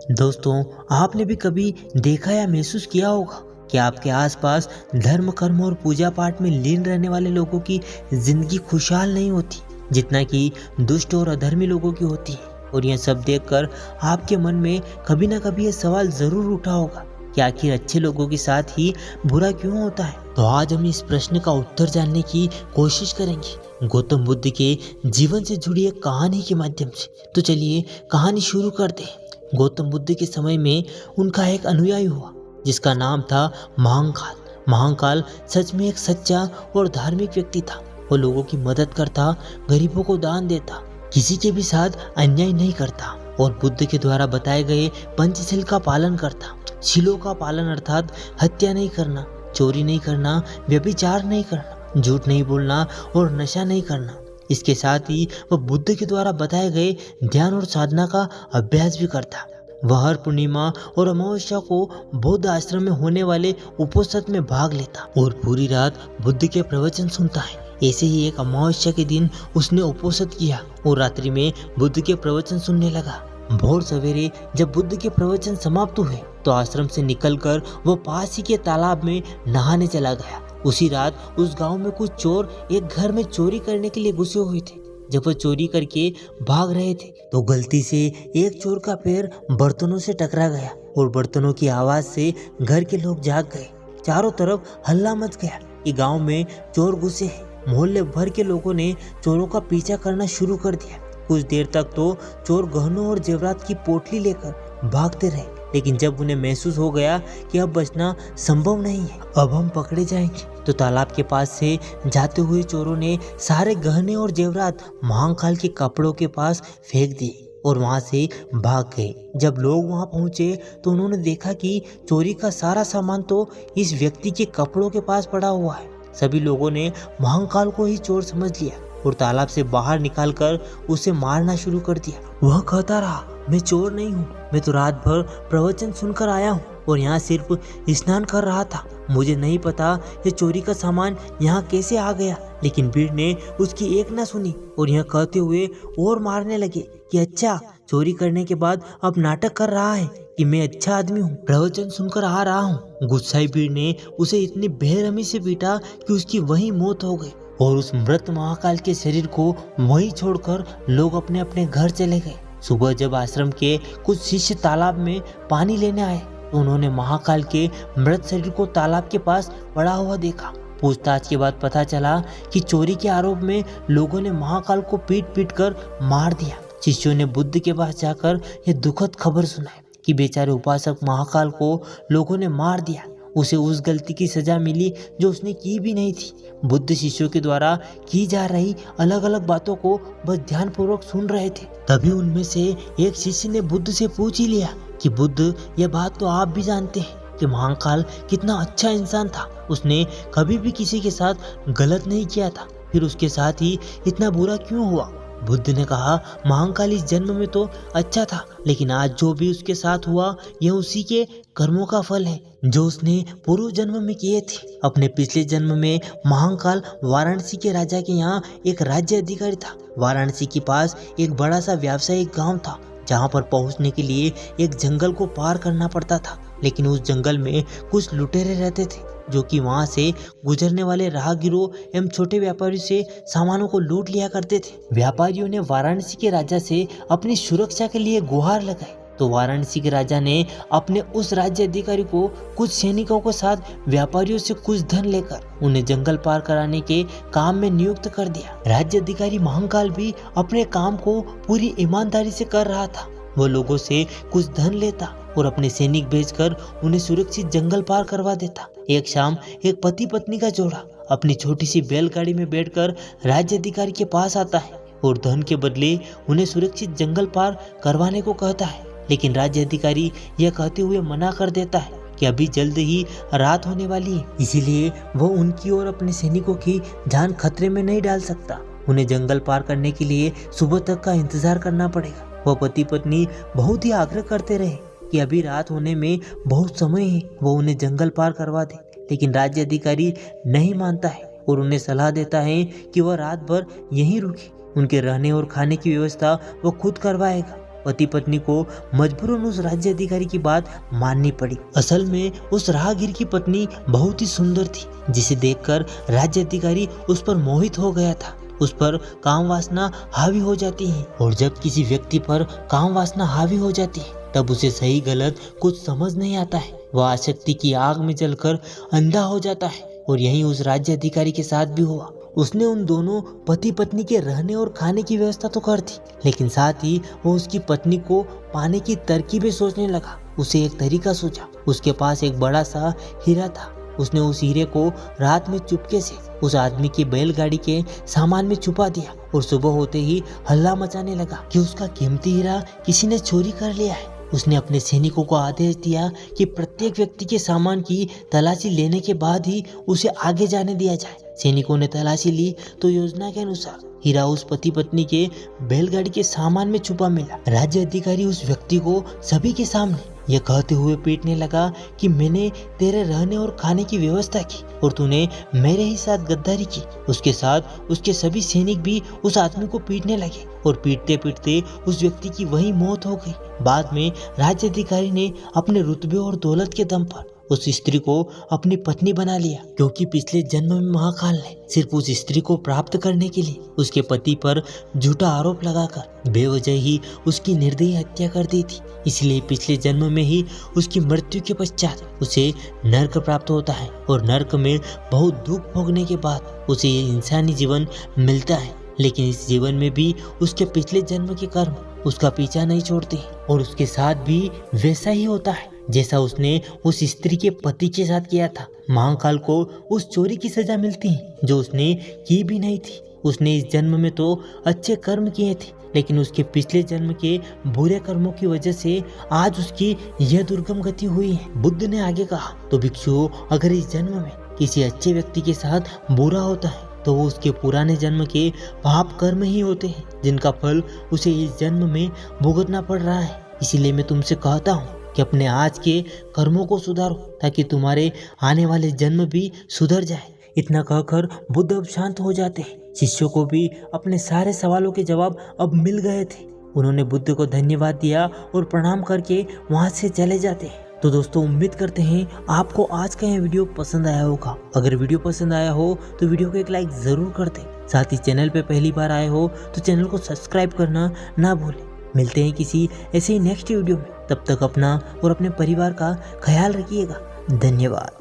दोस्तों, आपने भी कभी देखा या महसूस किया होगा कि आपके आसपास धर्म, कर्म और पूजा पाठ में लीन रहने वाले लोगों की जिंदगी खुशहाल नहीं होती जितना कि दुष्ट और अधर्मी लोगों की होती है। और यह सब देखकर आपके मन में कभी ना कभी यह सवाल जरूर उठा होगा कि आखिर अच्छे लोगों के साथ ही बुरा क्यों होता है। तो आज हम इस प्रश्न का उत्तर जानने की कोशिश करेंगे गौतम बुद्ध के जीवन से जुड़ी एक कहानी के माध्यम से। तो चलिए कहानी शुरू करते हैं। गौतम बुद्ध के समय में उनका एक अनुयायी हुआ जिसका नाम था महाकाल। महाकाल सच में एक सच्चा और धार्मिक व्यक्ति था। वो लोगों की मदद करता, गरीबों को दान देता, किसी के भी साथ अन्याय नहीं करता और बुद्ध के द्वारा बताए गए पंचशील का पालन करता। शीलों का पालन अर्थात हत्या नहीं करना, चोरी नहीं करना, व्यभिचार नहीं करना, झूठ नहीं बोलना और नशा नहीं करना। इसके साथ ही वह बुद्ध के द्वारा बताए गए ध्यान और साधना का अभ्यास भी करता। वह हर पूर्णिमा और अमावस्या को बौद्ध आश्रम में होने वाले उपोषण में भाग लेता और पूरी रात बुद्ध के प्रवचन सुनता है। ऐसे ही एक अमावस्या के दिन उसने उपोषण किया और रात्रि में बुद्ध के प्रवचन सुनने लगा। भोर सवेरे जब बुद्ध के प्रवचन समाप्त हुए तो आश्रम से निकलकर वह पास ही के तालाब में नहाने चला गया। उसी रात उस गांव में कुछ चोर एक घर में चोरी करने के लिए घुसे हुए थे। जब वह चोरी करके भाग रहे थे तो गलती से एक चोर का पैर बर्तनों से टकरा गया और बर्तनों की आवाज से घर के लोग जाग गए। चारों तरफ हल्ला मच गया कि गांव में चोर घुसे हैं। मोहल्ले भर के लोगों ने चोरों का पीछा करना शुरू कर दिया। कुछ देर तक तो चोर गहनों और जेवरात की पोटली लेकर भागते रहे, लेकिन जब उन्हें महसूस हो गया कि अब बचना संभव नहीं है, अब हम पकड़े जाएंगे, तो तालाब के पास से जाते हुए चोरों ने सारे गहने और जेवरात महाकाल के कपड़ों के पास फेंक दिए और वहां से भाग गए। जब लोग वहां पहुंचे तो उन्होंने देखा कि चोरी का सारा सामान तो इस व्यक्ति के कपड़ों के पास पड़ा हुआ है। सभी लोगों ने महाकाल को ही चोर समझ लिया और तालाब से बाहर निकालकर उसे मारना शुरू कर दिया। वह कहता रहा, मैं चोर नहीं हूँ, मैं तो रात भर प्रवचन सुनकर आया हूँ और यहाँ सिर्फ स्नान कर रहा था। मुझे नहीं पता ये चोरी का सामान यहाँ कैसे आ गया। लेकिन भीड़ ने उसकी एक न सुनी और यह कहते हुए और मारने लगे कि अच्छा, चोरी करने के बाद अब नाटक कर रहा है कि मैं अच्छा आदमी हूँ, प्रवचन सुनकर आ रहा हूँ। गुस्साई भीड़ ने उसे इतनी बेरहमी से पीटा कि उसकी वहीं मौत हो गई और उस मृत महाकाल के शरीर को वहीं छोड़कर लोग अपने अपने घर चले गए। सुबह जब आश्रम के कुछ शिष्य तालाब में पानी लेने आए तो उन्होंने महाकाल के मृत शरीर को तालाब के पास पड़ा हुआ देखा। पूछताछ के बाद पता चला कि चोरी के आरोप में लोगों ने महाकाल को पीट पीट कर मार दिया। शिष्यों ने बुद्ध के पास जाकर यह दुखद खबर सुनाई कि बेचारे उपासक महाकाल को लोगों ने मार दिया। उसे उस गलती की सजा मिली जो उसने की भी नहीं थी। बुद्ध शिष्यों के द्वारा की जा रही अलग अलग बातों को बस ध्यानपूर्वक सुन रहे थे। तभी उनमें से एक शिष्य ने बुद्ध से पूछ ही लिया कि बुद्ध, यह बात तो आप भी जानते हैं कि महाकाल कितना अच्छा इंसान था। उसने कभी भी किसी के साथ गलत नहीं किया था, फिर उसके साथ ही इतना बुरा क्यों हुआ? बुद्ध ने कहा, महाकाल इस जन्म में तो अच्छा था, लेकिन आज जो भी उसके साथ हुआ यह उसी के कर्मों का फल है जो उसने पूर्व जन्म में किए थे। अपने पिछले जन्म में महाकाल वाराणसी के राजा के यहाँ एक राज्य अधिकारी था। वाराणसी के पास एक बड़ा सा व्यावसायिक गांव था जहाँ पर पहुँचने के लिए एक जंगल को पार करना पड़ता था। लेकिन उस जंगल में कुछ लुटेरे रहते थे जो कि वहां से गुजरने वाले राहगीरों एवं छोटे व्यापारियों से सामानों को लूट लिया करते थे। व्यापारियों ने वाराणसी के राजा से अपनी सुरक्षा के लिए गुहार लगाई तो वाराणसी के राजा ने अपने उस राज्य अधिकारी को कुछ सैनिकों के साथ व्यापारियों से कुछ धन लेकर उन्हें जंगल पार कराने के काम में नियुक्त कर दिया। राज्य अधिकारी महाकाल भी अपने काम को पूरी ईमानदारी से कर रहा था। वो लोगों से कुछ धन लेता और अपने सैनिक भेजकर उन्हें सुरक्षित जंगल पार करवा देता। एक शाम एक पति पत्नी का जोड़ा अपनी छोटी सी बैलगाड़ी में बैठकर राज्य अधिकारी के पास आता है और धन के बदले उन्हें सुरक्षित जंगल पार करवाने को कहता है। लेकिन राज्य अधिकारी यह कहते हुए मना कर देता है कि अभी जल्द ही रात होने वाली है, इसीलिए वो उनकी और अपने सैनिकों की जान खतरे में नहीं डाल सकता। उन्हें जंगल पार करने के लिए सुबह तक का इंतजार करना पड़ेगा। वह पति पत्नी बहुत ही आग्रह करते रहे कि अभी रात होने में बहुत समय है, वो उन्हें जंगल पार करवा दे। लेकिन राज्य अधिकारी नहीं मानता है और उन्हें सलाह देता है कि वह रात भर यहीं रुके। उनके रहने और खाने की व्यवस्था वो खुद करवाएगा पति पत्नी को मजबूरन उस राज्य अधिकारी की बात माननी पड़ी। असल में उस राहगीर की पत्नी बहुत ही सुंदर थी, जिसे देखकर राज्य अधिकारी उस पर मोहित हो गया था। उस पर काम वासना हावी हो जाती है, और जब किसी व्यक्ति पर काम वासना हावी हो जाती है तब उसे सही गलत कुछ समझ नहीं आता है। वह आसक्ति की आग में जलकर अंधा हो जाता है, और यही उस राज्य अधिकारी के साथ भी हुआ। उसने उन दोनों पति पत्नी के रहने और खाने की व्यवस्था तो कर दी, लेकिन साथ ही वो उसकी पत्नी को पाने की तरकीबें सोचने लगा। उसे एक तरीका सूझा। उसके पास एक बड़ा सा हीरा था। उसने उस हीरे को रात में चुपके से उस आदमी की बैलगाड़ी के सामान में छुपा दिया, और सुबह होते ही हल्ला मचाने लगा कि उसका कीमती हीरा किसी ने चोरी कर लिया है। उसने अपने सैनिकों को आदेश दिया कि प्रत्येक व्यक्ति के सामान की तलाशी लेने के बाद ही उसे आगे जाने दिया जाए। सैनिकों ने तलाशी ली तो योजना के अनुसार हीरा उस पति पत्नी के बैलगाड़ी के सामान में छुपा मिला। राज्य अधिकारी उस व्यक्ति को सभी के सामने यह कहते हुए पीटने लगा कि मैंने तेरे रहने और खाने की व्यवस्था की और तूने मेरे ही साथ गद्दारी की। उसके साथ उसके सभी सैनिक भी उस आदमी को पीटने लगे, और पीटते पीटते उस व्यक्ति की वही मौत हो गई। बाद में राज्य अधिकारी ने अपने रुतबे और दौलत के दम पर उस स्त्री को अपनी पत्नी बना लिया, क्योंकि पिछले जन्म में महाकाल ने सिर्फ उस स्त्री को प्राप्त करने के लिए उसके पति पर झूठा आरोप लगाकर बेवजह ही उसकी निर्दयी हत्या कर दी थी। इसलिए पिछले जन्म में ही उसकी मृत्यु के पश्चात उसे नर्क प्राप्त होता है, और नर्क में बहुत दुख भोगने के बाद उसे ये इंसानी जीवन मिलता है। लेकिन इस जीवन में भी उसके पिछले जन्म के कर्म उसका पीछा नहीं छोड़ते, और उसके साथ भी वैसा ही होता है जैसा उसने उस स्त्री के पति के साथ किया था। महाकाल को उस चोरी की सजा मिलती है जो उसने की भी नहीं थी। उसने इस जन्म में तो अच्छे कर्म किए थे, लेकिन उसके पिछले जन्म के बुरे कर्मों की वजह से आज उसकी यह दुर्गम गति हुई है। बुद्ध ने आगे कहा, तो भिक्षुओं, अगर इस जन्म में किसी अच्छे व्यक्ति के साथ बुरा होता है तो वो उसके पुराने जन्म के पाप कर्म ही होते हैं, जिनका फल उसे इस जन्म में भुगतना पड़ रहा है। इसीलिए मैं तुमसे कहता हूँ कि अपने आज के कर्मों को सुधारो, ताकि तुम्हारे आने वाले जन्म भी सुधर जाए। इतना कहकर बुद्ध अब शांत हो जाते हैं। शिष्यों को भी अपने सारे सवालों के जवाब अब मिल गए थे। उन्होंने बुद्ध को धन्यवाद दिया और प्रणाम करके वहां से चले जाते हैं। तो दोस्तों, उम्मीद करते हैं आपको आज का यह वीडियो पसंद आया होगा। अगर वीडियो पसंद आया हो तो वीडियो को एक लाइक जरूर कर दें। साथ ही चैनल पे पहली बार आए हो तो चैनल को सब्सक्राइब करना ना भूलें। मिलते हैं किसी ऐसे ही नेक्स्ट वीडियो में। तब तक अपना और अपने परिवार का ख्याल रखिएगा। धन्यवाद।